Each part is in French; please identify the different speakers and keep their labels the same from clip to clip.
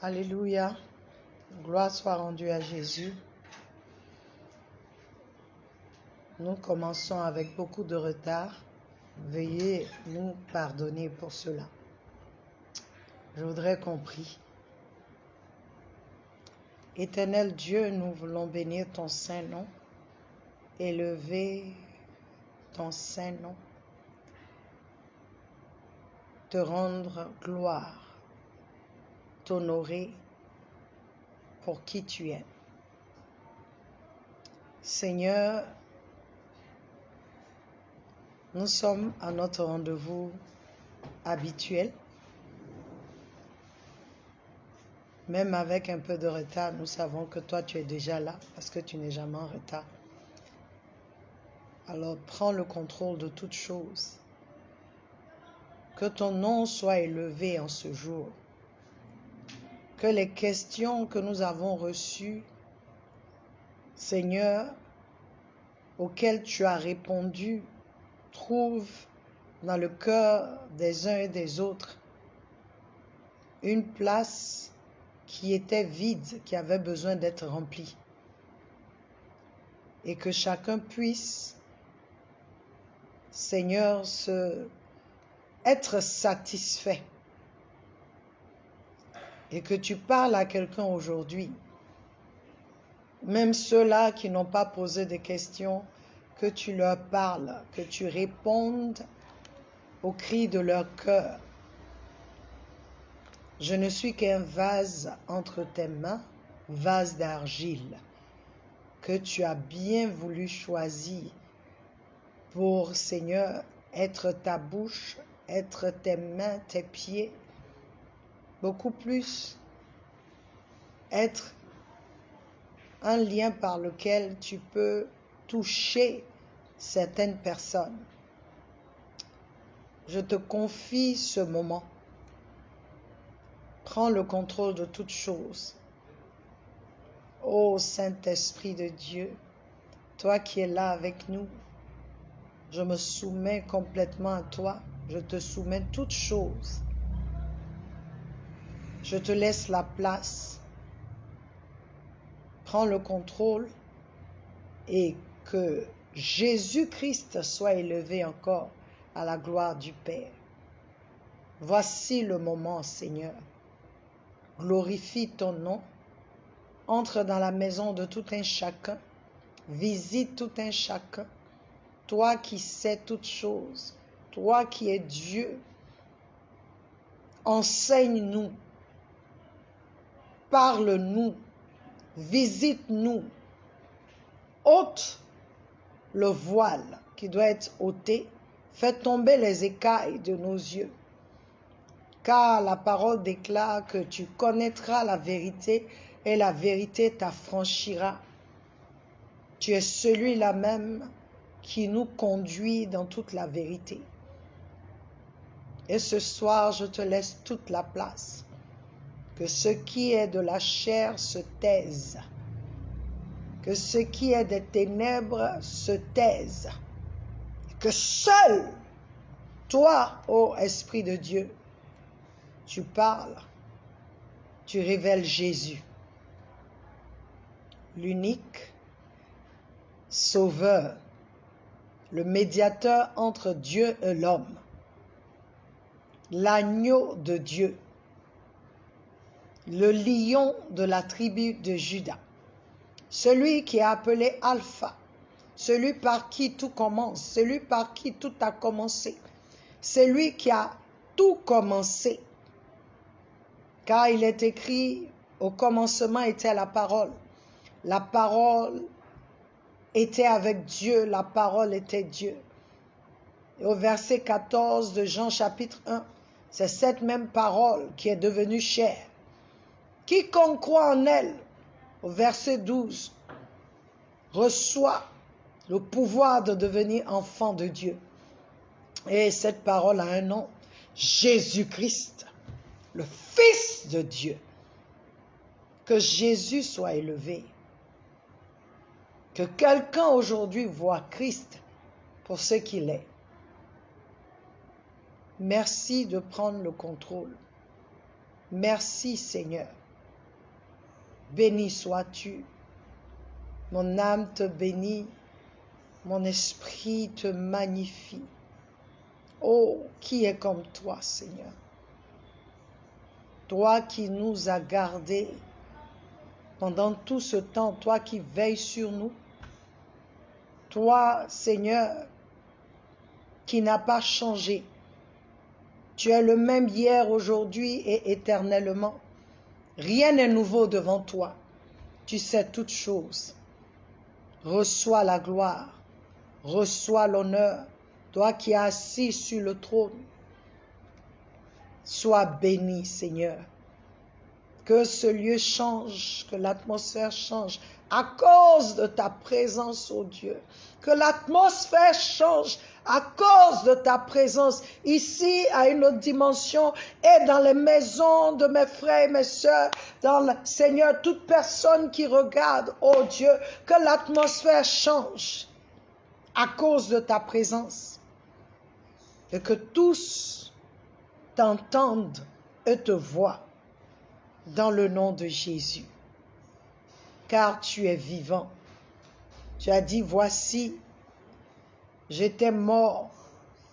Speaker 1: Alléluia. Gloire soit rendue à Jésus. Nous commençons avec beaucoup de retard. Veuillez nous pardonner pour cela. Je voudrais qu'on prie. Éternel Dieu, nous voulons bénir ton saint nom, élever ton saint nom, te rendre gloire, t'honorer pour qui tu es. Seigneur, nous sommes à notre rendez-vous habituel. Même avec un peu de retard, nous savons que toi, tu es déjà là parce que tu n'es jamais en retard. Alors, prends le contrôle de toutes choses. Que ton nom soit élevé en ce jour. Que les questions que nous avons reçues, Seigneur, auxquelles tu as répondu, trouvent dans le cœur des uns et des autres une place qui était vide, qui avait besoin d'être remplie. Et que chacun puisse, Seigneur, être satisfait. Et que tu parles à quelqu'un aujourd'hui, même ceux-là qui n'ont pas posé de questions, que tu leur parles, que tu répondes aux cris de leur cœur. Je ne suis qu'un vase entre tes mains, vase d'argile, que tu as bien voulu choisir pour, Seigneur, être ta bouche, être tes mains, tes pieds, beaucoup plus être un lien par lequel tu peux toucher certaines personnes. Je te confie ce moment. Prends le contrôle de toutes choses. Ô Saint-Esprit de Dieu, toi qui es là avec nous, je me soumets complètement à toi. Je te soumets toutes choses. Je te laisse la place. Prends le contrôle et que Jésus-Christ soit élevé encore à la gloire du Père. Voici le moment, Seigneur. Glorifie ton nom. Entre dans la maison de tout un chacun. Visite tout un chacun. Toi qui sais toutes choses. Toi qui es Dieu. Enseigne-nous. Parle-nous. Visite-nous. Ôte le voile qui doit être ôté. Fais tomber les écailles de nos yeux. Car la parole déclare que tu connaîtras la vérité et la vérité t'affranchira. Tu es celui-là même qui nous conduit dans toute la vérité. Et ce soir, je te laisse toute la place. Que ce qui est de la chair se taise. Que ce qui est des ténèbres se taise. Que seul, toi, ô Esprit de Dieu, tu parles, tu révèles Jésus, l'unique Sauveur, le médiateur entre Dieu et l'homme, l'agneau de Dieu, le lion de la tribu de Juda, celui qui est appelé Alpha, celui par qui tout commence, celui par qui tout a commencé, celui qui a tout commencé. Car il est écrit, au commencement était la parole était avec Dieu, la parole était Dieu. Et au verset 14 de Jean chapitre 1, c'est cette même parole qui est devenue chair. Quiconque croit en elle, au verset 12, reçoit le pouvoir de devenir enfant de Dieu. Et cette parole a un nom, Jésus-Christ, le Fils de Dieu. Que Jésus soit élevé. Que quelqu'un aujourd'hui voit Christ pour ce qu'il est. Merci de prendre le contrôle. Merci Seigneur Béni sois-tu. Mon âme te bénit, mon esprit te magnifie. Oh, qui est comme toi, Seigneur? Toi qui nous as gardés pendant tout ce temps, toi qui veilles sur nous. Toi, Seigneur, qui n'as pas changé. Tu es le même hier, aujourd'hui et éternellement. Rien n'est nouveau devant toi. Tu sais toutes choses. Reçois la gloire, reçois l'honneur. Toi qui es assis sur le trône, sois béni, Seigneur. Que ce lieu change, que l'atmosphère change à cause de ta présence, ô Dieu. Que l'atmosphère change à cause de ta présence ici à une autre dimension et dans les maisons de mes frères et mes sœurs, dans le Seigneur, toute personne qui regarde, ô Dieu, que l'atmosphère change à cause de ta présence et que tous t'entendent et te voient dans le nom de Jésus. Car tu es vivant. Tu as dit, voici, j'étais mort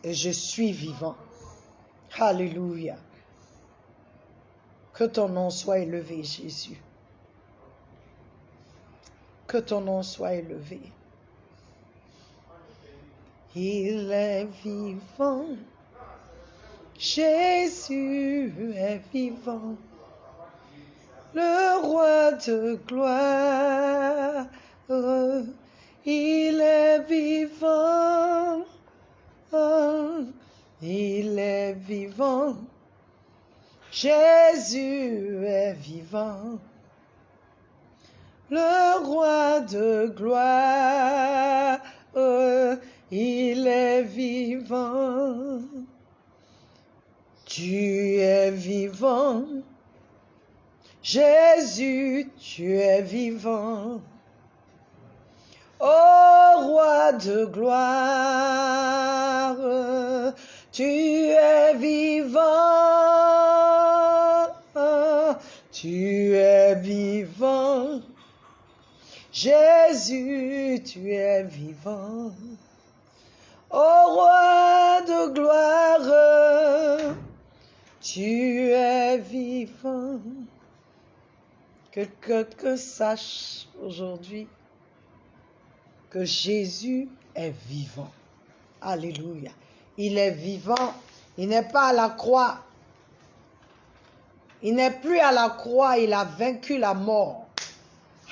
Speaker 1: et je suis vivant. Alléluia. Que ton nom soit élevé, Jésus. Que ton nom soit élevé. Il est vivant. Jésus est vivant. Le roi de gloire, il est vivant, il est vivant, Jésus est vivant, le roi de gloire, il est vivant, tu es vivant. Jésus, tu es vivant. Ô roi de gloire, tu es vivant. Tu es vivant. Jésus, tu es vivant. Ô roi de gloire, tu es vivant. Que quelqu'un sache aujourd'hui que Jésus est vivant. Alléluia. Il est vivant. Il n'est pas à la croix. Il n'est plus à la croix. Il a vaincu la mort.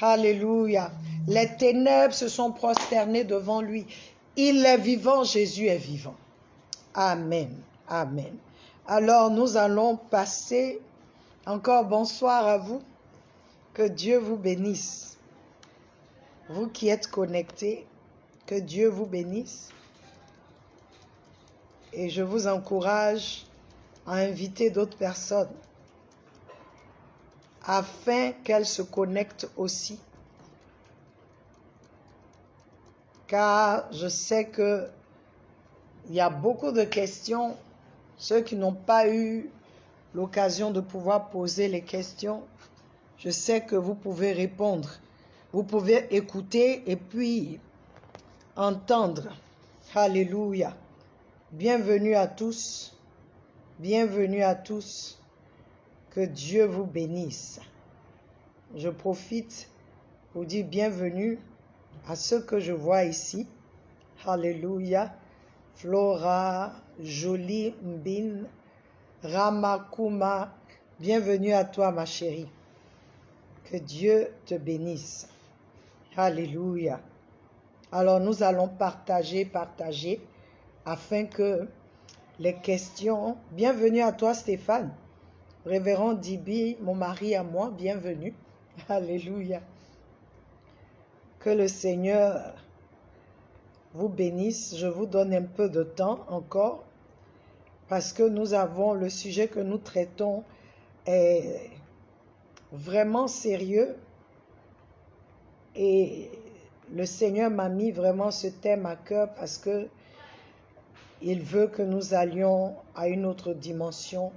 Speaker 1: Alléluia. Les ténèbres se sont prosternées devant lui. Il est vivant. Jésus est vivant. Amen. Amen. Alors nous allons passer. Encore bonsoir à vous. Que Dieu vous bénisse. Vous qui êtes connectés, que Dieu vous bénisse. Et je vous encourage à inviter d'autres personnes afin qu'elles se connectent aussi. Car je sais qu'il y a beaucoup de questions. Ceux qui n'ont pas eu l'occasion de pouvoir poser les questions, je sais que vous pouvez répondre. Vous pouvez écouter et puis entendre. Alléluia. Bienvenue à tous. Bienvenue à tous. Que Dieu vous bénisse. Je profite pour dire bienvenue à ceux que je vois ici. Alléluia. Flora, Jolie, Mbin, Ramakuma. Bienvenue à toi, ma chérie. Que Dieu te bénisse. Alléluia. Alors nous allons partager, afin que les questions... Bienvenue à toi, Stéphane. Révérend Dibi, mon mari à moi, bienvenue. Alléluia. Que le Seigneur vous bénisse. Je vous donne un peu de temps encore, parce que nous avons le sujet que nous traitons est vraiment sérieux et le Seigneur m'a mis vraiment ce thème à cœur parce que il veut que nous allions à une autre dimension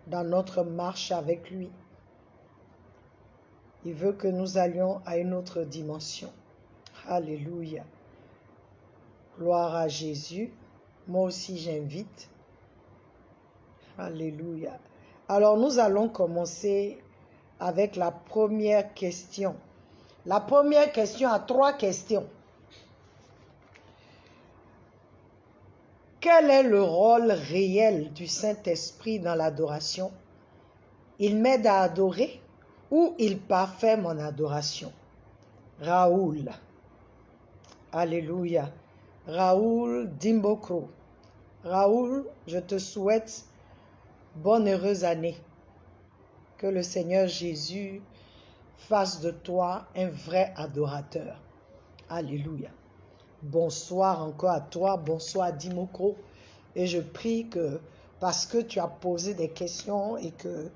Speaker 1: dans notre marche avec lui. Il veut que nous allions à une autre dimension. Alléluia. Gloire à Jésus. Moi aussi, j'invite. Alléluia. Alors, nous allons commencer avec la première question. La première question a 3 questions. Quel est le rôle réel du Saint-Esprit dans l'adoration? Il m'aide à adorer ou il parfait mon adoration? Raoul. Alléluia. Raoul Dimbokro. Raoul, je te souhaite bonne heureuse année. Que le Seigneur Jésus fasse de toi un vrai adorateur. Alléluia. Bonsoir encore à toi, bonsoir Dimokro. Et je prie que parce que tu as posé des questions et que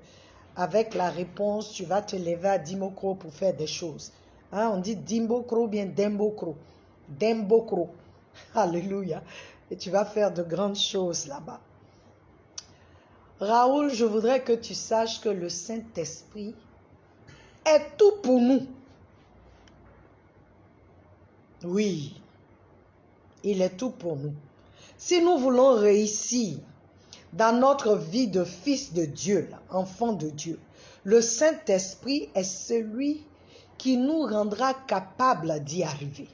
Speaker 1: avec la réponse, tu vas te lever à Dimokro pour faire des choses. Hein, on dit Dimbokro ou bien Dembokro. Dembokro. Alléluia. Et tu vas faire de grandes choses là-bas. Raoul, je voudrais que tu saches que le Saint-Esprit est tout pour nous. Oui, il est tout pour nous. Si nous voulons réussir dans notre vie de fils de Dieu, enfant de Dieu, le Saint-Esprit est celui qui nous rendra capables d'y arriver.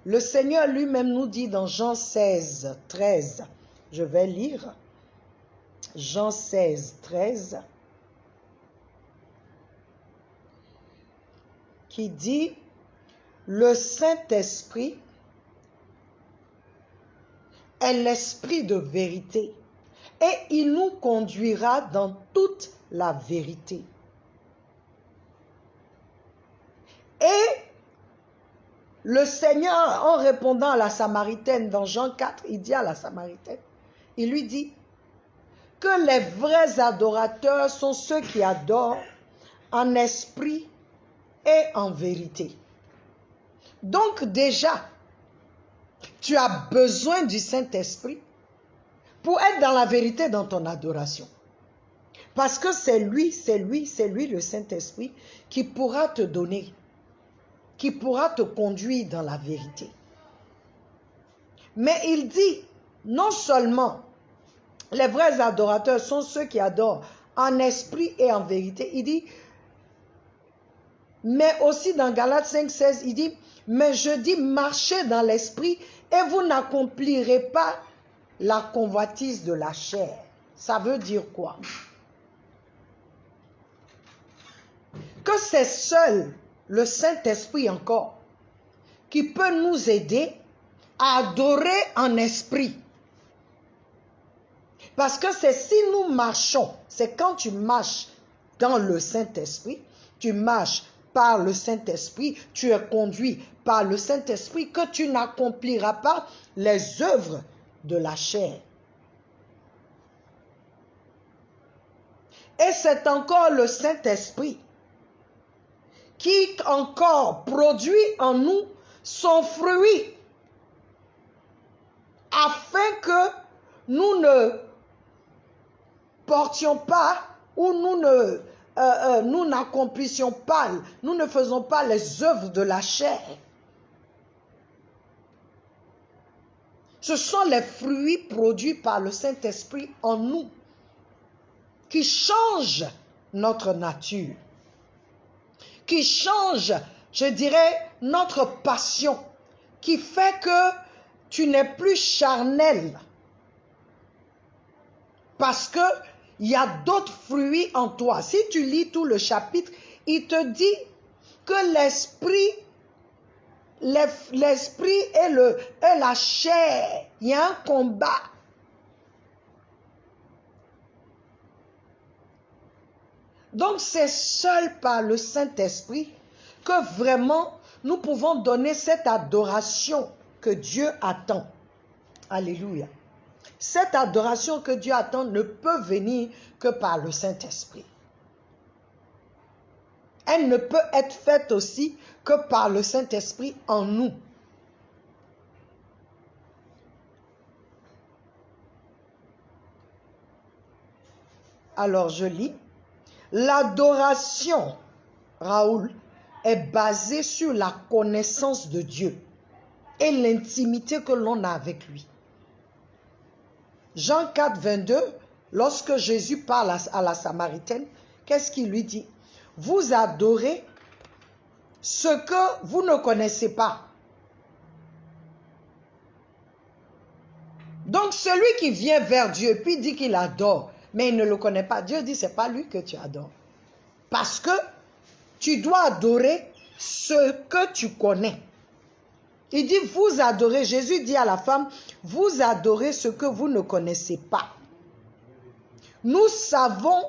Speaker 1: Le Seigneur lui-même nous dit dans Jean 16, 13, je vais lire, Jean 16, 13, qui dit, le Saint-Esprit est l'esprit de vérité et il nous conduira dans toute la vérité. Et le Seigneur, en répondant à la Samaritaine dans Jean 4, il dit à la Samaritaine, il lui dit que les vrais adorateurs sont ceux qui adorent en esprit et en vérité. Donc déjà, tu as besoin du Saint-Esprit pour être dans la vérité dans ton adoration. Parce que c'est lui le Saint-Esprit qui pourra te donner, qui pourra te conduire dans la vérité. Mais il dit, non seulement les vrais adorateurs sont ceux qui adorent en esprit et en vérité, il dit, mais aussi dans Galates 5,16, il dit, mais je dis, marchez dans l'esprit et vous n'accomplirez pas la convoitise de la chair. Ça veut dire quoi? Que c'est seul le Saint-Esprit encore qui peut nous aider à adorer en esprit. Parce que c'est si nous marchons, c'est quand tu marches dans le Saint-Esprit, tu marches par le Saint-Esprit, tu es conduit par le Saint-Esprit, que tu n'accompliras pas les œuvres de la chair. Et c'est encore le Saint-Esprit qui encore produit en nous son fruit, afin que nous ne portions pas ou nous n'accomplissions pas, nous ne faisons pas les œuvres de la chair. Ce sont les fruits produits par le Saint-Esprit en nous qui changent notre nature, qui changent, je dirais, notre passion, qui fait que tu n'es plus charnel. Parce que il y a d'autres fruits en toi. Si tu lis tout le chapitre, il te dit que l'esprit et la chair, il y a un combat. Donc c'est seul par le Saint-Esprit que vraiment nous pouvons donner cette adoration que Dieu attend. Alléluia. Cette adoration que Dieu attend ne peut venir que par le Saint-Esprit. Elle ne peut être faite aussi que par le Saint-Esprit en nous. Alors je lis. L'adoration, Raoul, est basée sur la connaissance de Dieu et l'intimité que l'on a avec lui. Jean 4, 22, lorsque Jésus parle à la Samaritaine, qu'est-ce qu'il lui dit? Vous adorez ce que vous ne connaissez pas. Donc celui qui vient vers Dieu puis dit qu'il adore, mais il ne le connaît pas, Dieu dit c'est pas lui que tu adores. Parce que tu dois adorer ce que tu connais. Il dit vous adorez, Jésus dit à la femme, vous adorez ce que vous ne connaissez pas. Nous savons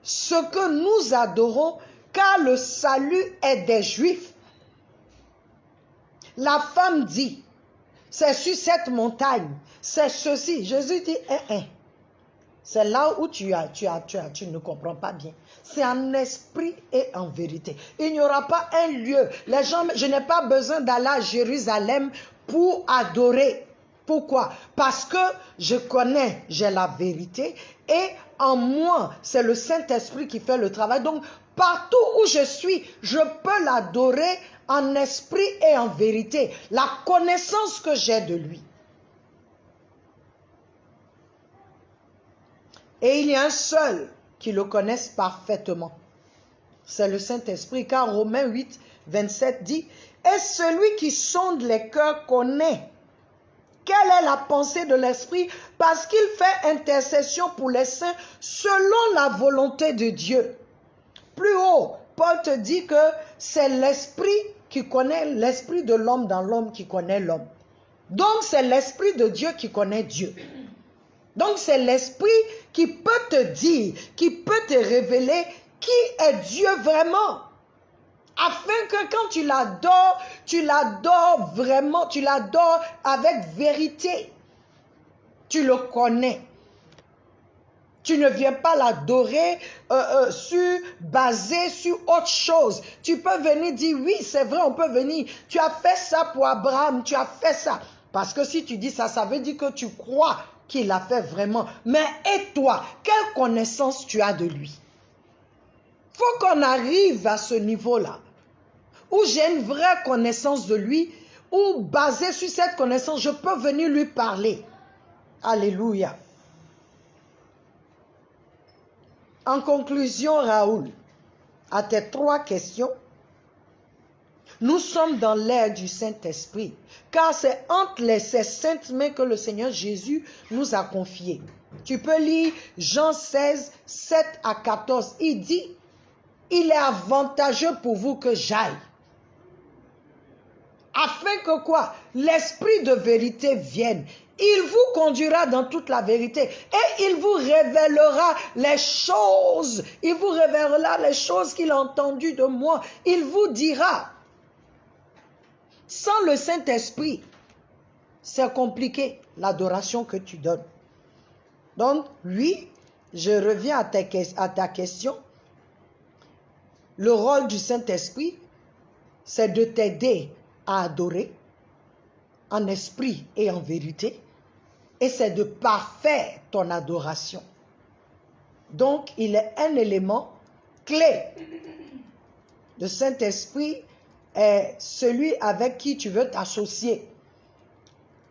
Speaker 1: ce que nous adorons car le salut est des Juifs. La femme dit, c'est sur cette montagne, c'est ceci. Jésus dit, c'est là où tu ne comprends pas bien. C'est en esprit et en vérité. Il n'y aura pas un lieu. Les gens, je n'ai pas besoin d'aller à Jérusalem pour adorer. Pourquoi? Parce que je connais, j'ai la vérité et en moi, c'est le Saint-Esprit qui fait le travail. Donc, partout où je suis, je peux l'adorer en esprit et en vérité. La connaissance que j'ai de lui. Et il y a un seul qui le connaisse parfaitement. C'est le Saint-Esprit, car Romains 8, 27 dit, « Et celui qui sonde les cœurs connaît quelle est la pensée de l'Esprit, parce qu'il fait intercession pour les saints selon la volonté de Dieu. » Plus haut, Paul te dit que c'est l'Esprit qui connaît l'Esprit de l'homme dans l'homme qui connaît l'homme. Donc c'est l'Esprit de Dieu qui connaît Dieu. Donc c'est l'Esprit qui peut te dire, qui peut te révéler qui est Dieu vraiment. Afin que quand tu l'adores vraiment, tu l'adores avec vérité. Tu le connais. Tu ne viens pas l'adorer basé sur autre chose. Tu peux venir dire, oui, c'est vrai, on peut venir. Tu as fait ça pour Abraham, tu as fait ça. Parce que si tu dis ça, ça veut dire que tu crois qu'il a fait vraiment. Mais et toi, quelle connaissance tu as de lui? Il faut qu'on arrive à ce niveau-là, où j'ai une vraie connaissance de lui, où basé sur cette connaissance, je peux venir lui parler. Alléluia. En conclusion, Raoul, à tes 3 questions, nous sommes dans l'ère du Saint-Esprit, car c'est entre ces saintes mains que le Seigneur Jésus nous a confiées. Tu peux lire Jean 16, 7 à 14. Il dit, il est avantageux pour vous que j'aille. Afin que quoi? L'esprit de vérité vienne. Il vous conduira dans toute la vérité et il vous révélera les choses. Il vous révélera les choses qu'il a entendues de moi. Il vous dira. Sans le Saint-Esprit, c'est compliqué l'adoration que tu donnes. Donc, oui, je reviens à ta question. Le rôle du Saint-Esprit, c'est de t'aider à adorer en esprit et en vérité, et c'est de parfaire ton adoration. Donc, il est un élément clé. Le Saint-Esprit est celui avec qui tu veux t'associer.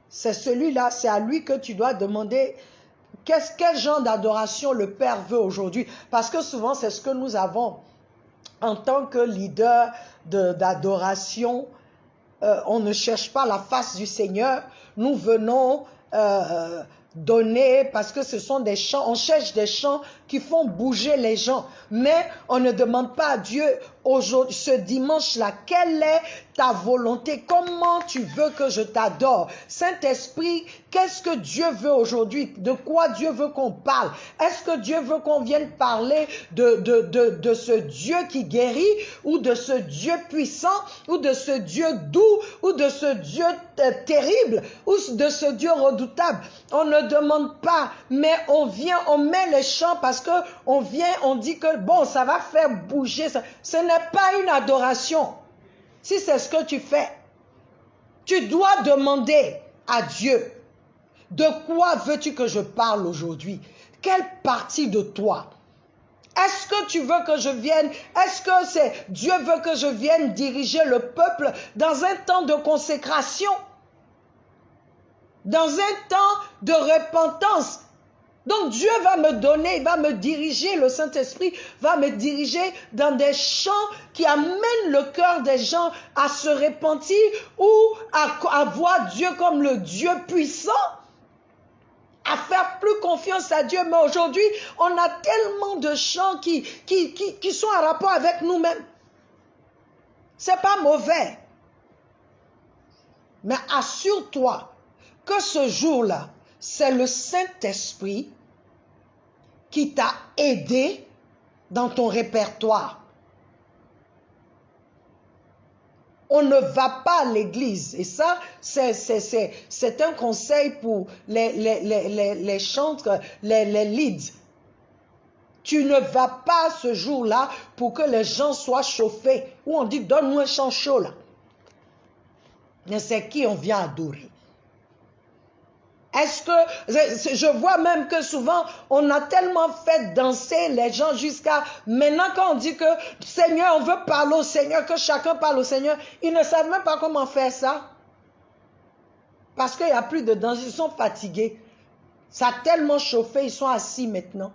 Speaker 1: C'est celui-là, c'est à lui que tu dois demander quel genre d'adoration le Père veut aujourd'hui. Parce que souvent, c'est ce que nous avons en tant que leader d'adoration. On ne cherche pas la face du Seigneur. Nous venons donner, parce que ce sont des chants, on cherche des chants qui font bouger les gens. Mais on ne demande pas à Dieu aujourd'hui, ce dimanche-là, quelle est ta volonté? Comment tu veux que je t'adore? Saint-Esprit, qu'est-ce que Dieu veut aujourd'hui? De quoi Dieu veut qu'on parle? Est-ce que Dieu veut qu'on vienne parler de ce Dieu qui guérit, ou de ce Dieu puissant, ou de ce Dieu doux, ou de ce Dieu terrible, ou de ce Dieu redoutable? On ne demande pas, mais on vient, on met les chants parce que on vient, on dit que bon, ça va faire bouger ça. Ce n'est pas une adoration. Si c'est ce que tu fais, tu dois demander à Dieu, de quoi veux-tu que je parle aujourd'hui? Quelle partie de toi Est-ce que tu veux que je vienne? Est-ce que Dieu veut que je vienne diriger le peuple dans un temps de consécration? Dans un temps de repentance? Donc Dieu va me donner, il va me diriger, le Saint-Esprit va me diriger dans des chants qui amènent le cœur des gens à se repentir ou à voir Dieu comme le Dieu puissant, à faire plus confiance à Dieu. Mais aujourd'hui, on a tellement de chants qui sont en rapport avec nous-mêmes. C'est pas mauvais. Mais assure-toi que ce jour-là, c'est le Saint-Esprit qui t'a aidé dans ton répertoire. On ne va pas à l'église. Et ça, c'est un conseil pour les chantres, les leads. Tu ne vas pas ce jour-là pour que les gens soient chauffés. Ou on dit, donne-nous un chant chaud là. Mais c'est qui on vient adorer? Est-ce que, je vois même que souvent, on a tellement fait danser les gens jusqu'à maintenant quand on dit que Seigneur, on veut parler au Seigneur, que chacun parle au Seigneur, ils ne savent même pas comment faire ça. Parce qu'il n'y a plus de danse, ils sont fatigués. Ça a tellement chauffé, ils sont assis maintenant.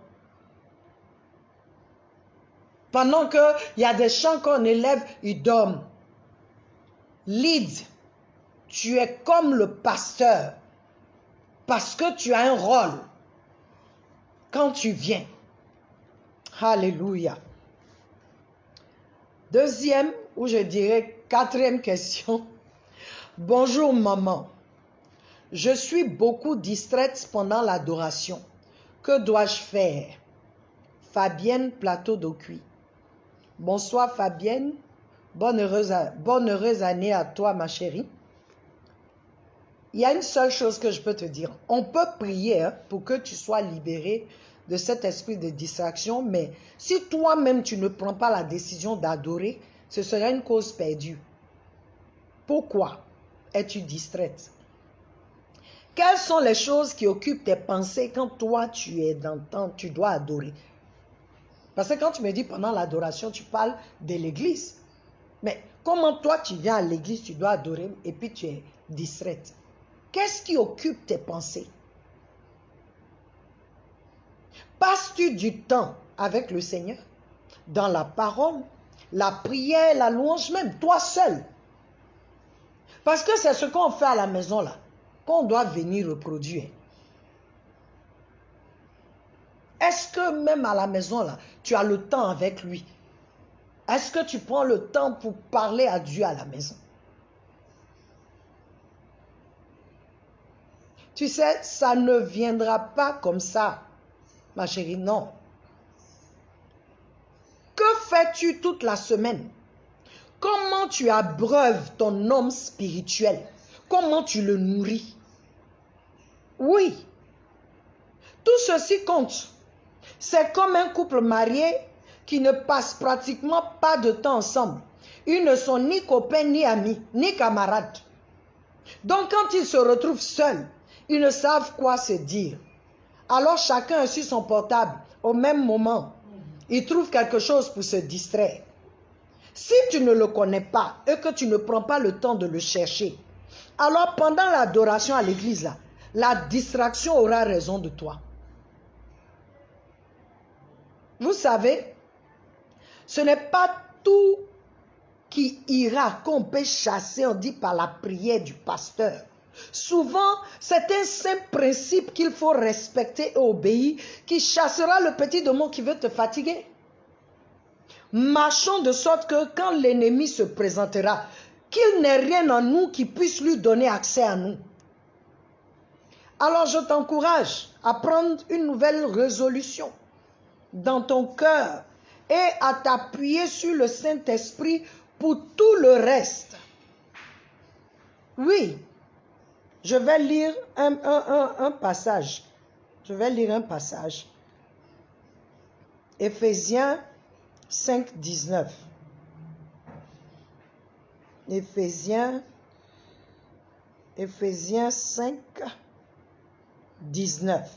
Speaker 1: Pendant qu'il y a des chants qu'on élève, ils dorment. Lead, tu es comme le pasteur. Parce que tu as un rôle quand tu viens. Alléluia. Deuxième, ou je dirais quatrième question. Bonjour maman. Je suis beaucoup distraite pendant l'adoration. Que dois-je faire? Fabienne Plateau d'Aucuit. Bonsoir Fabienne. Bonne heureuse année à toi ma chérie. Il y a une seule chose que je peux te dire. On peut prier pour que tu sois libéré de cet esprit de distraction, mais si toi-même tu ne prends pas la décision d'adorer, ce sera une cause perdue. Pourquoi es-tu distraite? Quelles sont les choses qui occupent tes pensées quand toi tu es dans le temps, tu dois adorer? Parce que quand tu me dis pendant l'adoration, tu parles de l'église. Mais comment toi tu viens à l'église, tu dois adorer et puis tu es distraite? Qu'est-ce qui occupe tes pensées? Passes-tu du temps avec le Seigneur? Dans la parole, la prière, la louange même, toi seul. Parce que c'est ce qu'on fait à la maison là, qu'on doit venir reproduire. Est-ce que même à la maison là, tu as le temps avec lui? Est-ce que tu prends le temps pour parler à Dieu à la maison? Tu sais, ça ne viendra pas comme ça, ma chérie, non. Que fais-tu toute la semaine? Comment tu abreuves ton homme spirituel? Comment tu le nourris? Oui, tout ceci compte. C'est comme un couple marié qui ne passe pratiquement pas de temps ensemble. Ils ne sont ni copains, ni amis, ni camarades. Donc quand ils se retrouvent seuls, ils ne savent quoi se dire. Alors chacun a sur son portable au même moment. Il trouve quelque chose pour se distraire. Si tu ne le connais pas et que tu ne prends pas le temps de le chercher, alors pendant l'adoration à l'église, là, la distraction aura raison de toi. Vous savez, ce n'est pas tout qui ira qu'on peut chasser, on dit par la prière du pasteur. Souvent, c'est un simple principe qu'il faut respecter et obéir qui chassera le petit démon qui veut te fatiguer. Marchons de sorte que quand l'ennemi se présentera, qu'il n'ait rien en nous qui puisse lui donner accès à nous. Alors je t'encourage à prendre une nouvelle résolution dans ton cœur et à t'appuyer sur le Saint-Esprit pour tout le reste. Oui, je vais lire un passage. Je vais lire un passage. Éphésiens 5, 19. Éphésiens 5, 19.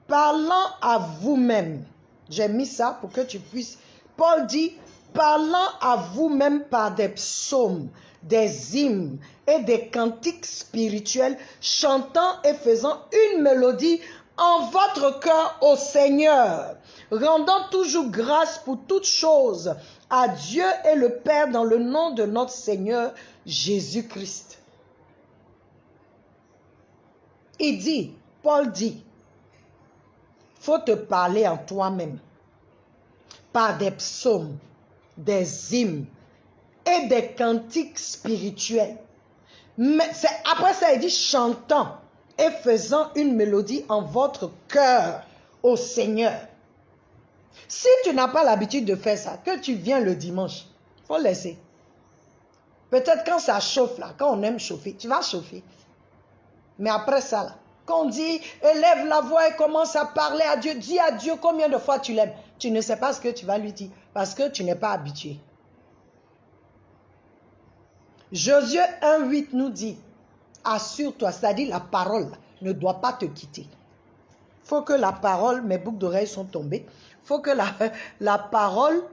Speaker 1: parlant à vous-même. J'ai mis ça pour que tu puisses. Paul dit, parlant à vous-même par des psaumes, des hymnes et des cantiques spirituels, chantant et faisant une mélodie en votre cœur au Seigneur, rendant toujours grâce pour toutes choses à Dieu et le Père dans le nom de notre Seigneur Jésus-Christ. Il dit, Paul dit, faut te parler en toi-même par des psaumes, des hymnes et des cantiques spirituels. Mais après ça, il dit chantant et faisant une mélodie en votre cœur au Seigneur. Si tu n'as pas l'habitude de faire ça, que tu viens le dimanche, il faut laisser. Peut-être quand ça chauffe là, quand on aime chauffer, tu vas chauffer. Mais après ça là, quand on dit élève la voix et commence à parler à Dieu, dis à Dieu combien de fois tu l'aimes. Tu ne sais pas ce que tu vas lui dire parce que tu n'es pas habitué. Josué 1,8 nous dit, assure-toi, c'est-à-dire la parole ne doit pas te quitter. Il faut que la parole, mes boucles d'oreilles sont tombées, il faut que la parole,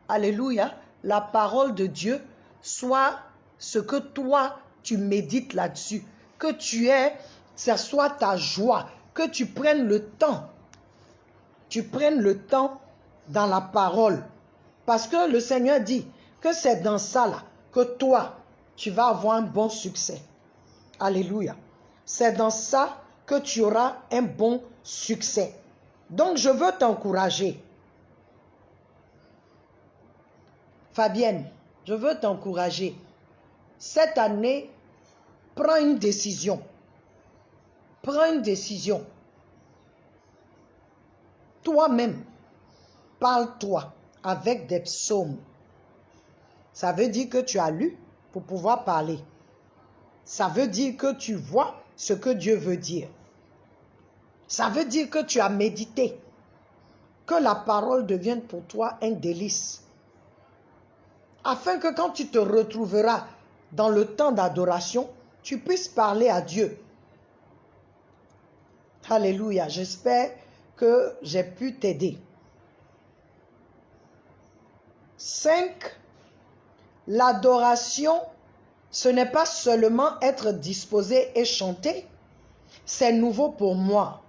Speaker 1: alléluia, la parole de Dieu soit ce que toi tu médites là-dessus, que tu aies, ça soit ta joie, que tu prennes le temps dans la parole. Parce que le Seigneur dit que c'est dans ça là que toi, tu vas avoir un bon succès. Alléluia. C'est dans ça que tu auras un bon succès. Donc, je veux t'encourager. Fabienne, je veux t'encourager. Cette année, prends une décision. Prends une décision. Toi-même, parle-toi avec des psaumes. Ça veut dire que tu as lu pour pouvoir parler. Ça veut dire que tu vois ce que Dieu veut dire. Ça veut dire que tu as médité. Que la parole devienne pour toi un délice. Afin que quand tu te retrouveras dans le temps d'adoration, tu puisses parler à Dieu. Alléluia. J'espère que j'ai pu t'aider. 5. L'adoration, ce n'est pas seulement être disposé et chanter. C'est nouveau pour moi.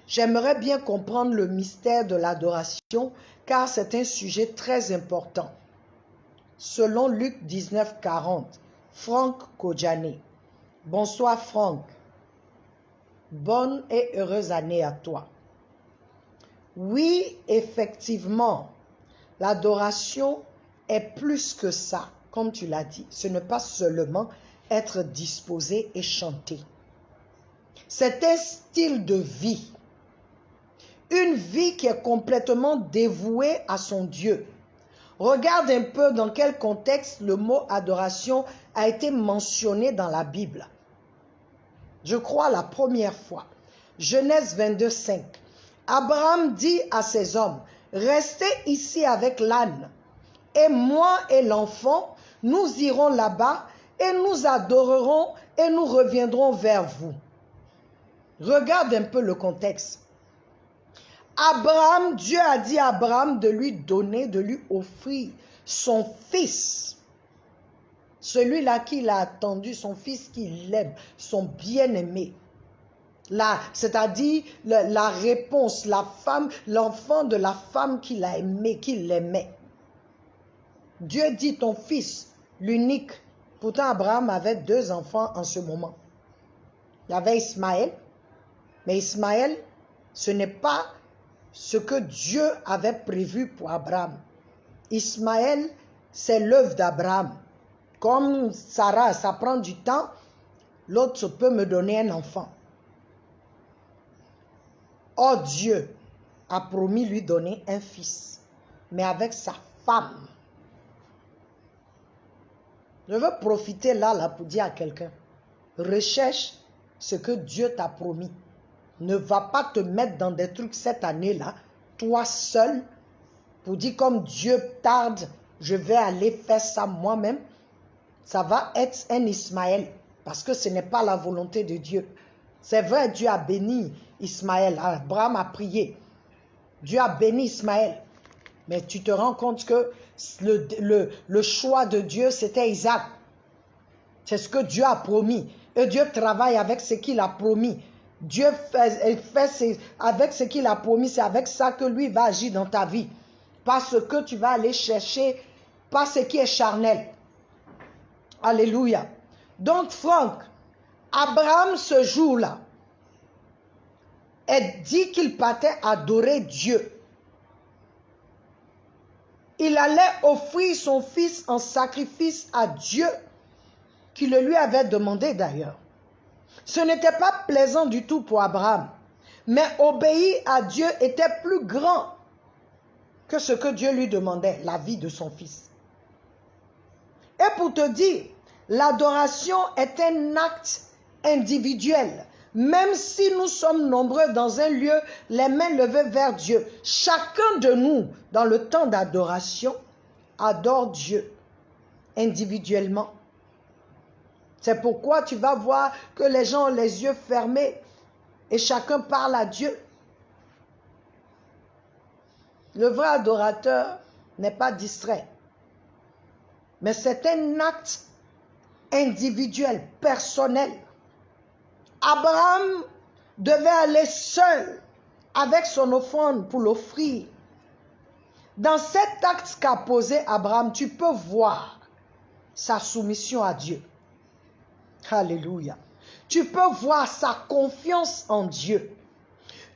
Speaker 1: J'aimerais bien comprendre le mystère de l'adoration car c'est un sujet très important. Selon Luc 19, 40, Franck Kodjani. Bonsoir Franck. Bonne et heureuse année à toi. Oui, effectivement, l'adoration est plus que ça, comme tu l'as dit. Ce n'est pas seulement être disposé et chanter. C'est un style de vie. Une vie qui est complètement dévouée à son Dieu. Regarde un peu dans quel contexte le mot adoration a été mentionné dans la Bible. Je crois la première fois. Genèse 22, 5. Abraham dit à ses hommes, restez ici avec l'âne, et moi et l'enfant, nous irons là-bas et nous adorerons et nous reviendrons vers vous. Regarde un peu le contexte. Abraham, Dieu a dit à Abraham de lui donner, de lui offrir son fils. Celui-là qu'il a attendu, son fils qu'il aime, son bien-aimé. C'est-à-dire la réponse, la femme, l'enfant de la femme qu'il a aimé, qu'il aimait. Dieu dit ton fils, l'unique. Pourtant, Abraham avait 2 enfants en ce moment. Il y avait Ismaël, mais Ismaël, ce n'est pas ce que Dieu avait prévu pour Abraham. Ismaël, c'est l'œuvre d'Abraham. Comme Sarah, ça prend du temps, l'autre peut me donner un enfant. Oh, Dieu a promis lui donner un fils, mais avec sa femme. Je veux profiter là pour dire à quelqu'un, recherche ce que Dieu t'a promis. Ne va pas te mettre dans des trucs cette année-là, toi seul, pour dire comme Dieu tarde, je vais aller faire ça moi-même. Ça va être un Ismaël, parce que ce n'est pas la volonté de Dieu. C'est vrai, Dieu a béni Ismaël. Abraham a prié. Dieu a béni Ismaël. Mais tu te rends compte que le choix de Dieu, c'était Isaac. C'est ce que Dieu a promis. Et Dieu travaille avec ce qu'il a promis. Dieu fait avec ce qu'il a promis. C'est avec ça que lui va agir dans ta vie. Pas ce que tu vas aller chercher, pas ce qui est charnel. Alléluia. Donc Franck, Abraham ce jour-là, est dit qu'il partait adorer Dieu. Il allait offrir son fils en sacrifice à Dieu, qui le lui avait demandé d'ailleurs. Ce n'était pas plaisant du tout pour Abraham, mais obéir à Dieu était plus grand que ce que Dieu lui demandait, la vie de son fils. Et pour te dire, l'adoration est un acte individuel. Même si nous sommes nombreux dans un lieu, les mains levées vers Dieu, chacun de nous, dans le temps d'adoration, adore Dieu individuellement. C'est pourquoi tu vas voir que les gens ont les yeux fermés et chacun parle à Dieu. Le vrai adorateur n'est pas distrait, mais c'est un acte individuel, personnel. Abraham devait aller seul avec son offrande pour l'offrir. Dans cet acte qu'a posé Abraham, tu peux voir sa soumission à Dieu. Alléluia. Tu peux voir sa confiance en Dieu.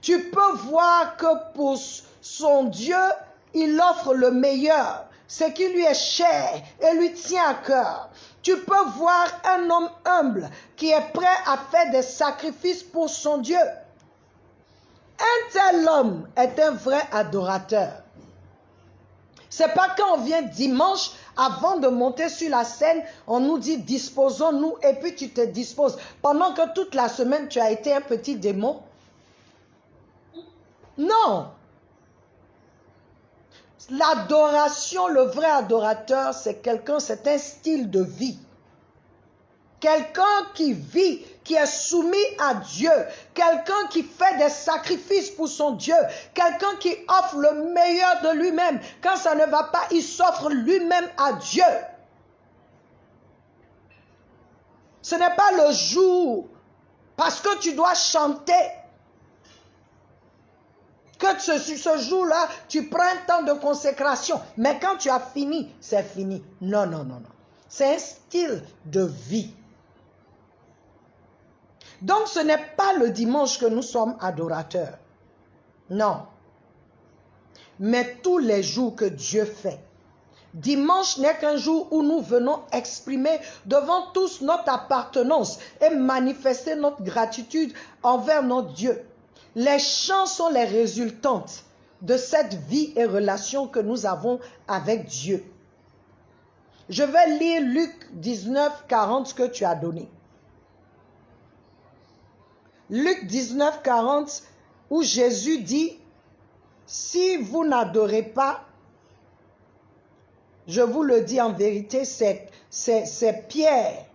Speaker 1: Tu peux voir que pour son Dieu, il offre le meilleur, ce qui lui est cher et lui tient à cœur. Tu peux voir un homme humble qui est prêt à faire des sacrifices pour son Dieu. Un tel homme est un vrai adorateur. C'est pas quand on vient dimanche, avant de monter sur la scène, on nous dit disposons-nous et puis tu te disposes. Pendant que toute la semaine tu as été un petit démon. Non. L'adoration, le vrai adorateur, c'est quelqu'un, c'est un style de vie. Quelqu'un qui vit, qui est soumis à Dieu. Quelqu'un qui fait des sacrifices pour son Dieu. Quelqu'un qui offre le meilleur de lui-même. Quand ça ne va pas, il s'offre lui-même à Dieu. Ce n'est pas le jour, parce que tu dois chanter, que ce jour-là, tu prends un temps de consécration. Mais quand tu as fini, c'est fini. Non, non, non, non. C'est un style de vie. Donc, ce n'est pas le dimanche que nous sommes adorateurs. Non. Mais tous les jours que Dieu fait. Dimanche n'est qu'un jour où nous venons exprimer devant tous notre appartenance et manifester notre gratitude envers notre Dieu. Les chants sont les résultantes de cette vie et relation que nous avons avec Dieu. Je vais lire Luc 19, 40 que tu as donné. Luc 19, 40, où Jésus dit, si vous n'adorez pas, je vous le dis en vérité, ces pierres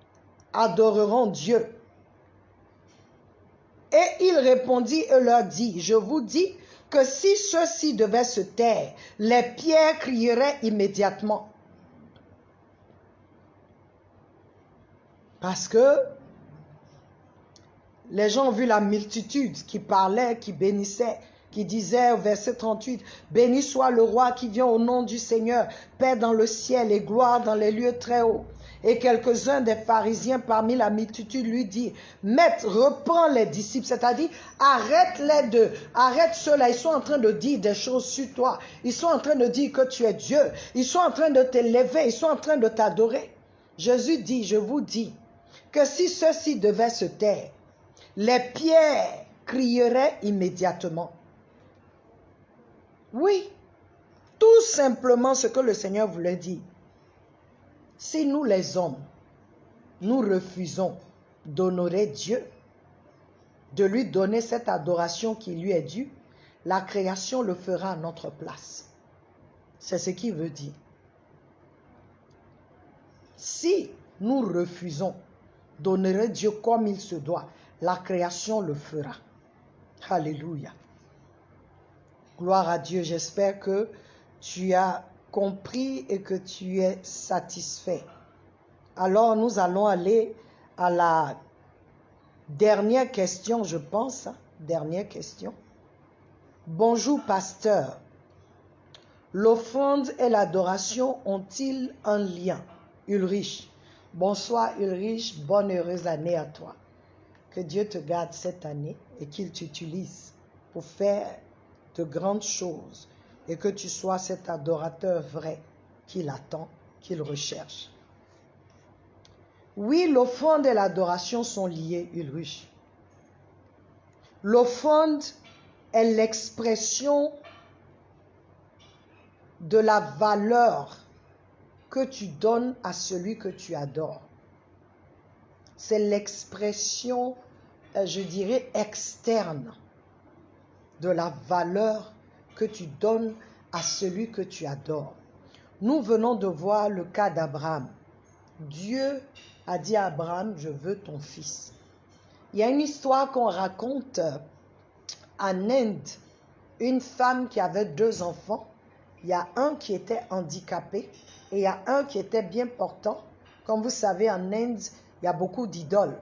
Speaker 1: adoreront Dieu. Et il répondit et leur dit, je vous dis que si ceux-ci devaient se taire, les pierres crieraient immédiatement. Parce que les gens ont vu la multitude qui parlait, qui bénissait, qui disait au verset 38, « Béni soit le roi qui vient au nom du Seigneur, paix dans le ciel et gloire dans les lieux très hauts. » Et quelques-uns des pharisiens parmi la multitude lui dirent, « Maître, reprends les disciples, c'est-à-dire arrête ceux-là, ils sont en train de dire des choses sur toi, ils sont en train de dire que tu es Dieu, ils sont en train de t'élever, ils sont en train de t'adorer. » Jésus dit, « Je vous dis que si ceux-ci devaient se taire, les pierres crieraient immédiatement. » Oui, tout simplement ce que le Seigneur voulait dire. Si nous les hommes, nous refusons d'honorer Dieu, de lui donner cette adoration qui lui est due, la création le fera à notre place. C'est ce qu'il veut dire. Si nous refusons d'honorer Dieu comme il se doit, la création le fera. Alléluia. Gloire à Dieu. J'espère que tu as compris et que tu es satisfait. Alors, nous allons aller à la dernière question, je pense. Dernière question. Bonjour, pasteur. L'offrande et l'adoration ont-ils un lien? Ulrich. Bonsoir, Ulrich. Bonne heureuse année à toi. Que Dieu te garde cette année et qu'il t'utilise pour faire de grandes choses et que tu sois cet adorateur vrai qu'il attend, qu'il recherche. Oui, l'offrande et l'adoration sont liées, Ulrich. L'offrande est l'expression de la valeur que tu donnes à celui que tu adores. C'est l'expression, je dirais, externe de la valeur que tu donnes à celui que tu adores. Nous venons de voir le cas d'Abraham. Dieu a dit à Abraham, je veux ton fils. Il y a une histoire qu'on raconte en Inde, une femme qui avait 2 enfants. Il y a un qui était handicapé et il y a un qui était bien portant. Comme vous savez, en Inde, il y a beaucoup d'idoles.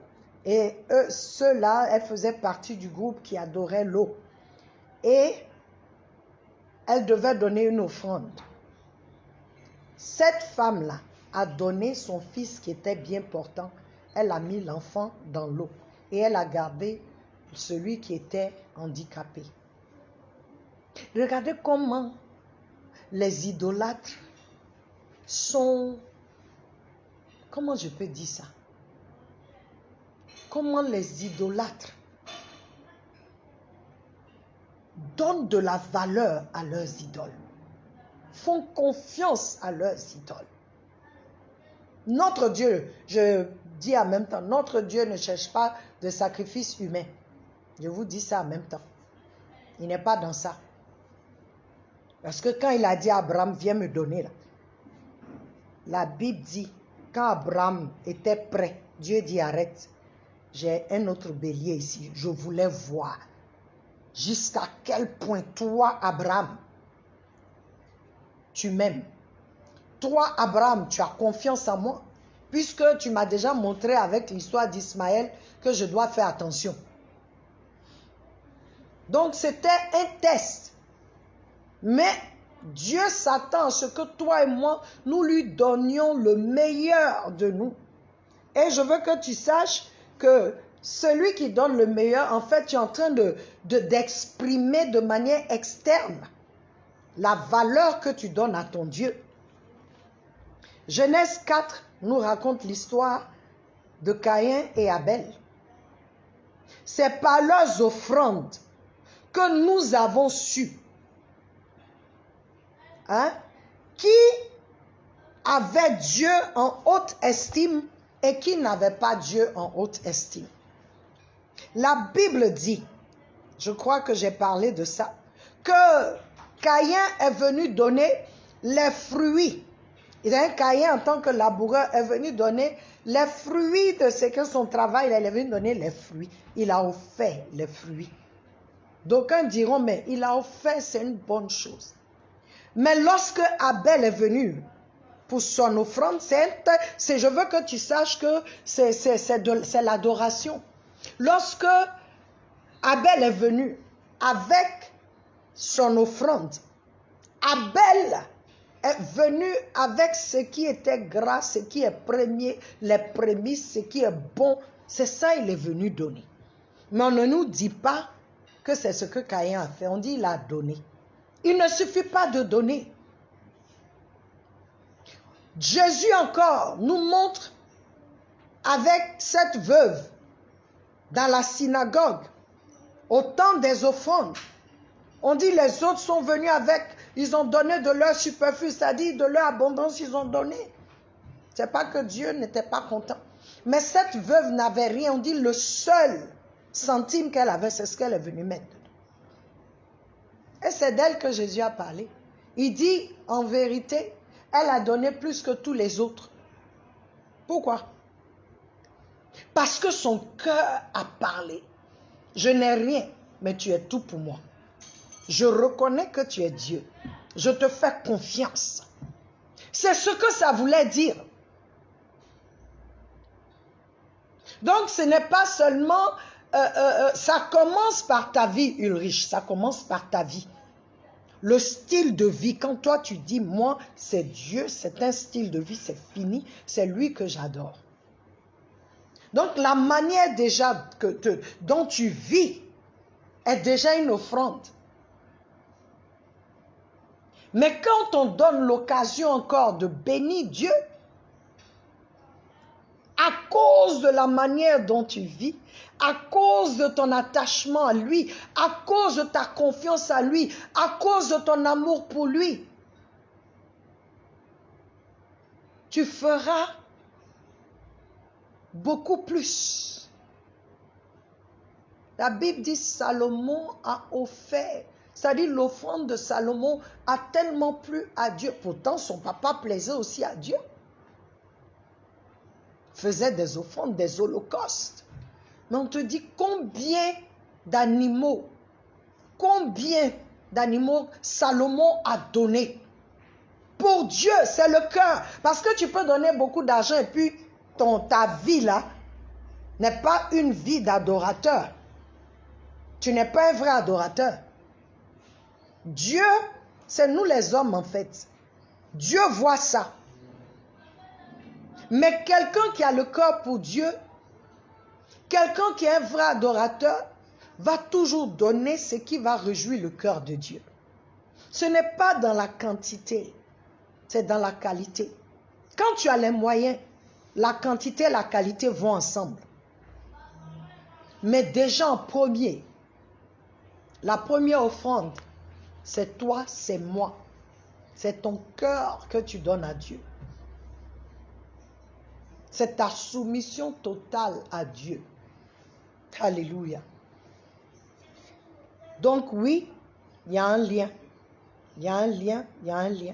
Speaker 1: Et ceux-là, elles faisaient partie du groupe qui adorait l'eau. Et elle devait donner une offrande. Cette femme-là a donné son fils qui était bien portant. Elle a mis l'enfant dans l'eau et elle a gardé celui qui était handicapé. Regardez comment les idolâtres sont... Comment je peux dire ça? Comment les idolâtres donnent de la valeur à leurs idoles, font confiance à leurs idoles. Notre Dieu, je dis en même temps, notre Dieu ne cherche pas de sacrifice humain. Je vous dis ça en même temps. Il n'est pas dans ça. Parce que quand il a dit à Abraham, viens me donner là, la Bible dit, quand Abraham était prêt, Dieu dit arrête, j'ai un autre bélier ici, je voulais voir jusqu'à quel point toi, Abraham, tu m'aimes. Toi, Abraham, tu as confiance en moi, puisque tu m'as déjà montré avec l'histoire d'Ismaël que je dois faire attention. Donc, c'était un test. Mais Dieu s'attend à ce que toi et moi, nous lui donnions le meilleur de nous. Et je veux que tu saches que celui qui donne le meilleur, en fait, tu es en train d'exprimer de manière externe la valeur que tu donnes à ton Dieu. Genèse 4 nous raconte l'histoire de Caïn et Abel. C'est par leurs offrandes que nous avons su qui avait Dieu en haute estime et qui n'avait pas Dieu en haute estime. La Bible dit, je crois que j'ai parlé de ça, que Caïn est venu donner les fruits. Caïn, en tant que laboureur, est venu donner les fruits de ce que son travail, il est venu donner les fruits. Il a offert les fruits. D'aucuns diront, mais il a offert, c'est une bonne chose. Mais lorsque Abel est venu pour son offrande, je veux que tu saches que c'est l'adoration. Lorsque Abel est venu avec son offrande, Abel est venu avec ce qui était gras, ce qui est premier, les prémices, ce qui est bon. C'est ça il est venu donner. Mais on ne nous dit pas que c'est ce que Caïn a fait. On dit il a donné. Il ne suffit pas de donner. Jésus encore nous montre avec cette veuve dans la synagogue au temps des offrandes. On dit les autres sont venus avec, ils ont donné de leur superflu, c'est-à-dire de leur abondance, ils ont donné. C'est pas que Dieu n'était pas content. Mais cette veuve n'avait rien. On dit le seul centime qu'elle avait, c'est ce qu'elle est venue mettre. Et c'est d'elle que Jésus a parlé. Il dit, en vérité, elle a donné plus que tous les autres. Pourquoi? Parce que son cœur a parlé. Je n'ai rien. mais tu es tout pour moi. Je reconnais que tu es Dieu. Je te fais confiance. C'est ce que ça voulait dire. Donc, ce n'est pas seulement... ça commence par ta vie, Ulrich. Ça commence par ta vie. Le style de vie, quand toi tu dis, moi, c'est Dieu, c'est un style de vie, c'est fini, c'est lui que j'adore. Donc, la manière déjà dont tu vis est déjà une offrande. Mais quand on donne l'occasion encore de bénir Dieu, à cause de la manière dont tu vis, à cause de ton attachement à lui, à cause de ta confiance à lui, à cause de ton amour pour lui, tu feras beaucoup plus. La Bible dit Salomon a offert, c'est-à-dire l'offrande de Salomon a tellement plu à Dieu. Pourtant, son papa plaisait aussi à Dieu. Faisait des offrandes, des holocaustes. Mais on te dit combien d'animaux Salomon a donné. Pour Dieu, c'est le cœur. Parce que tu peux donner beaucoup d'argent et puis ta vie là n'est pas une vie d'adorateur. Tu n'es pas un vrai adorateur. Dieu, c'est nous les hommes en fait. Dieu voit ça. Mais quelqu'un qui a le cœur pour Dieu, quelqu'un qui est un vrai adorateur, va toujours donner ce qui va réjouir le cœur de Dieu. Ce n'est pas dans la quantité, c'est dans la qualité. Quand tu as les moyens, la quantité et la qualité vont ensemble. Mais déjà en premier, la première offrande, c'est toi, c'est moi. C'est ton cœur que tu donnes à Dieu. C'est ta soumission totale à Dieu. Alléluia. Donc oui, il y a un lien. Il y a un lien, il y a un lien.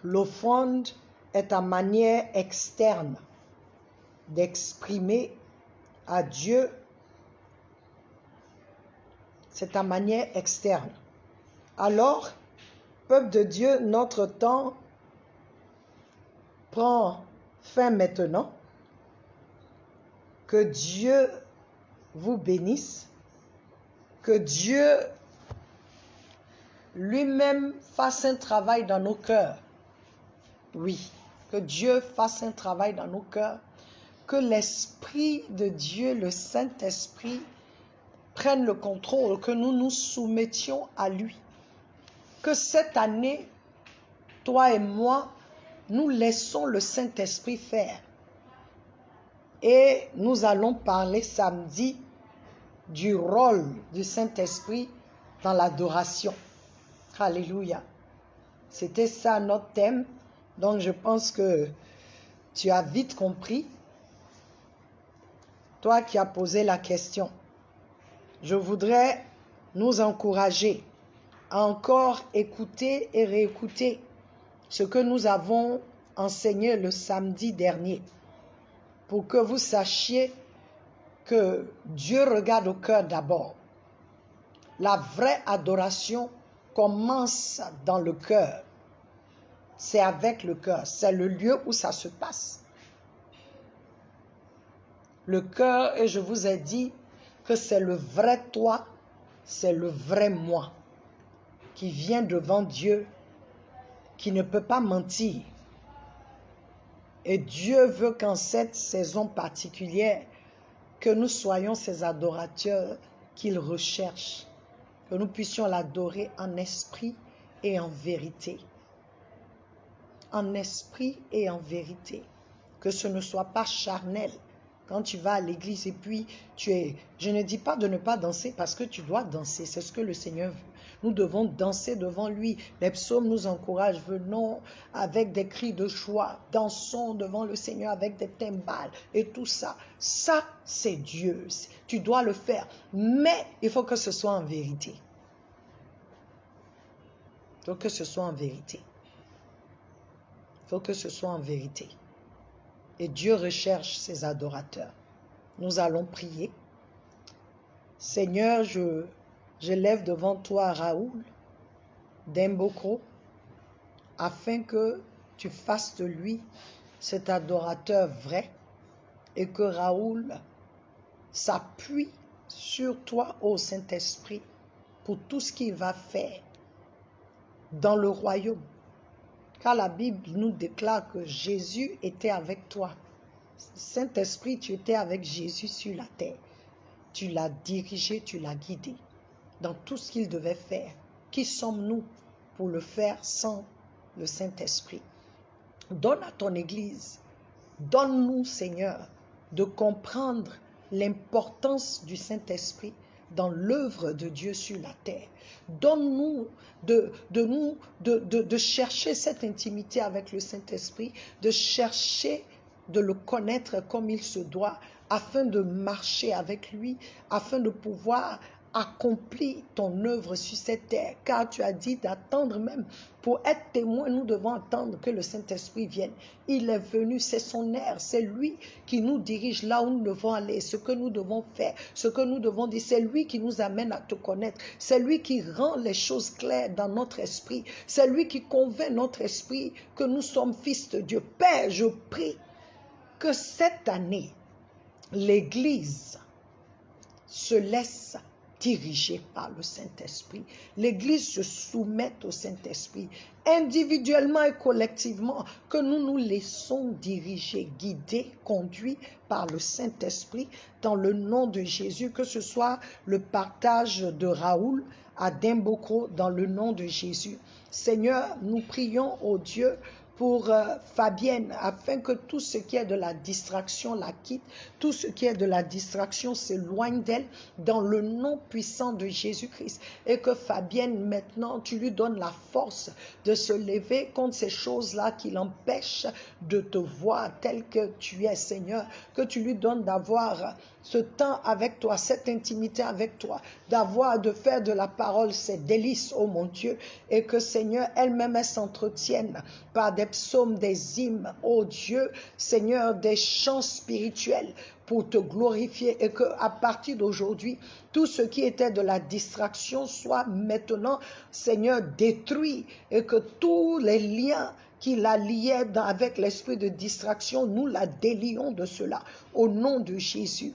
Speaker 1: L'offrande est ta manière externe d'exprimer à Dieu. C'est ta manière externe. Alors, peuple de Dieu, notre temps prend fin maintenant. Que Dieu vous bénisse. Que Dieu lui-même fasse un travail dans nos cœurs. Oui, que Dieu fasse un travail dans nos cœurs. Que l'Esprit de Dieu, le Saint-Esprit, prenne le contrôle, que nous nous soumettions à lui. Que cette année, toi et moi, nous laissons le Saint-Esprit faire. Et nous allons parler samedi du rôle du Saint-Esprit dans l'adoration. Alléluia. C'était ça notre thème. Donc je pense que tu as vite compris. Toi qui as posé la question. Je voudrais nous encourager à encore écouter et réécouter ce que nous avons enseigné le samedi dernier, pour que vous sachiez que Dieu regarde au cœur d'abord. La vraie adoration commence dans le cœur. C'est avec le cœur, c'est le lieu où ça se passe. Le cœur, et je vous ai dit que c'est le vrai toi, c'est le vrai moi qui vient devant Dieu, qui ne peut pas mentir. Et Dieu veut qu'en cette saison particulière, que nous soyons ces adorateurs qu'il recherche, que nous puissions l'adorer en esprit et en vérité. En esprit et en vérité. Que ce ne soit pas charnel. Quand tu vas à l'église et puis je ne dis pas de ne pas danser parce que tu dois danser, c'est ce que le Seigneur veut. Nous devons danser devant lui. Les psaumes nous encouragent. Venons avec des cris de joie. Dansons devant le Seigneur avec des timbales et tout ça. Ça, c'est Dieu. Tu dois le faire. Mais il faut que ce soit en vérité. Il faut que ce soit en vérité. Il faut que ce soit en vérité. Et Dieu recherche ses adorateurs. Nous allons prier. Seigneur, je lève devant toi Raoul Demboko, afin que tu fasses de lui cet adorateur vrai et que Raoul s'appuie sur toi, ô Saint-Esprit, pour tout ce qu'il va faire dans le royaume. Car la Bible nous déclare que Jésus était avec toi. Saint-Esprit, tu étais avec Jésus sur la terre. Tu l'as dirigé, tu l'as guidé dans tout ce qu'il devait faire. Qui sommes-nous pour le faire sans le Saint-Esprit? Donne à ton Église, donne-nous, Seigneur, de comprendre l'importance du Saint-Esprit dans l'œuvre de Dieu sur la terre. Donne-nous de chercher cette intimité avec le Saint-Esprit, de chercher de le connaître comme il se doit, afin de marcher avec lui, afin de pouvoir accomplir ton œuvre sur cette terre. Car tu as dit d'attendre même, pour être témoin, nous devons attendre que le Saint-Esprit vienne. Il est venu, c'est son air, c'est lui qui nous dirige là où nous devons aller, ce que nous devons faire, ce que nous devons dire. C'est lui qui nous amène à te connaître. C'est lui qui rend les choses claires dans notre esprit. C'est lui qui convainc notre esprit que nous sommes fils de Dieu. Père, je prie que cette année, l'Église se laisse diriger par le Saint-Esprit. L'Église se soumette au Saint-Esprit, individuellement et collectivement, que nous nous laissons diriger, guider, conduire par le Saint-Esprit dans le nom de Jésus, que ce soit le partage de Raoul à Demboko dans le nom de Jésus. Seigneur, nous prions au Dieu pour Fabienne, afin que tout ce qui est de la distraction la quitte, tout ce qui est de la distraction s'éloigne d'elle, dans le nom puissant de Jésus-Christ. Et que Fabienne, maintenant, tu lui donnes la force de se lever contre ces choses-là qui l'empêchent de te voir tel que tu es, Seigneur. Que tu lui donnes d'avoir ce temps avec toi, cette intimité avec toi, de faire de la parole ses délices, oh mon Dieu, et que, Seigneur, elle-même, elle s'entretienne par des psaumes, des hymnes, oh Dieu, Seigneur, des chants spirituels pour te glorifier, et qu'à partir d'aujourd'hui, tout ce qui était de la distraction soit maintenant, Seigneur, détruit, et que tous les liens qui la liaient avec l'esprit de distraction, nous la délions de cela, au nom de Jésus.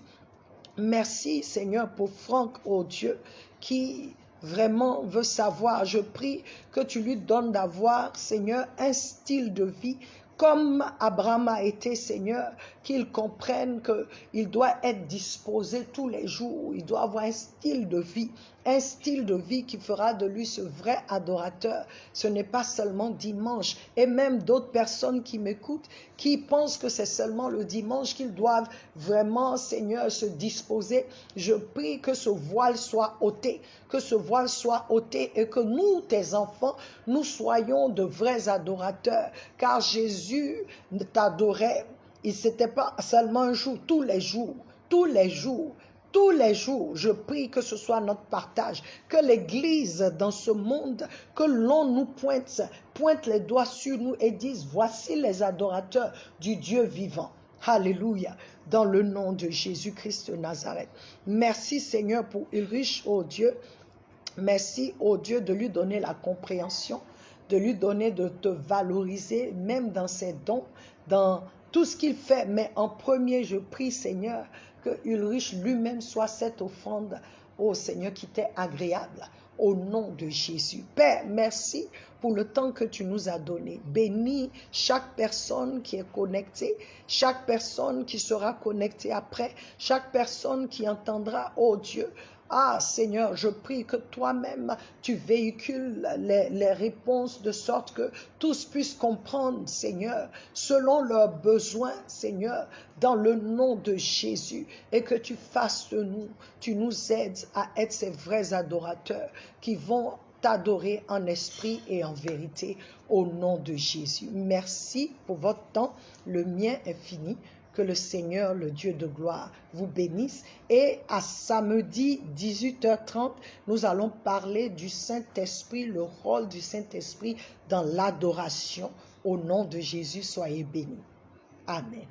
Speaker 1: Merci, Seigneur, pour Franck, oh Dieu, qui vraiment veut savoir. Je prie que tu lui donnes d'avoir, Seigneur, un style de vie comme Abraham a été, Seigneur, qu'il comprenne qu'il doit être disposé tous les jours. Il doit avoir un style de vie qui fera de lui ce vrai adorateur. Ce n'est pas seulement dimanche. Et même d'autres personnes qui m'écoutent, qui pensent que c'est seulement le dimanche qu'ils doivent vraiment, Seigneur, se disposer. Je prie que ce voile soit ôté, et que nous, tes enfants, nous soyons de vrais adorateurs. Car Jésus t'adorait. C'était pas seulement un jour, tous les jours. Je prie que ce soit notre partage, que l'Église dans ce monde, que l'on nous pointe les doigts sur nous et dise, voici les adorateurs du Dieu vivant. Alléluia, dans le nom de Jésus-Christ de Nazareth. Merci Seigneur pour Ulrich, oh Dieu. Merci, oh Dieu, de lui donner la compréhension, de lui donner de te valoriser, même dans ses dons, dans tout ce qu'il fait. Mais en premier, je prie, Seigneur, que Ulrich lui-même soit cette offrande, oh Seigneur, qui t'est agréable, au nom de Jésus. Père, merci pour le temps que tu nous as donné. Bénis chaque personne qui est connectée, chaque personne qui sera connectée après, chaque personne qui entendra, oh Dieu. Ah Seigneur, je prie que toi-même tu véhicules les réponses de sorte que tous puissent comprendre, Seigneur, selon leurs besoins, Seigneur, dans le nom de Jésus, et que tu fasses de nous, tu nous aides à être ces vrais adorateurs qui vont t'adorer en esprit et en vérité au nom de Jésus. Merci pour votre temps, le mien est fini. Que le Seigneur, le Dieu de gloire, vous bénisse. Et à samedi 18h30, nous allons parler du Saint-Esprit, le rôle du Saint-Esprit dans l'adoration. Au nom de Jésus, soyez bénis. Amen.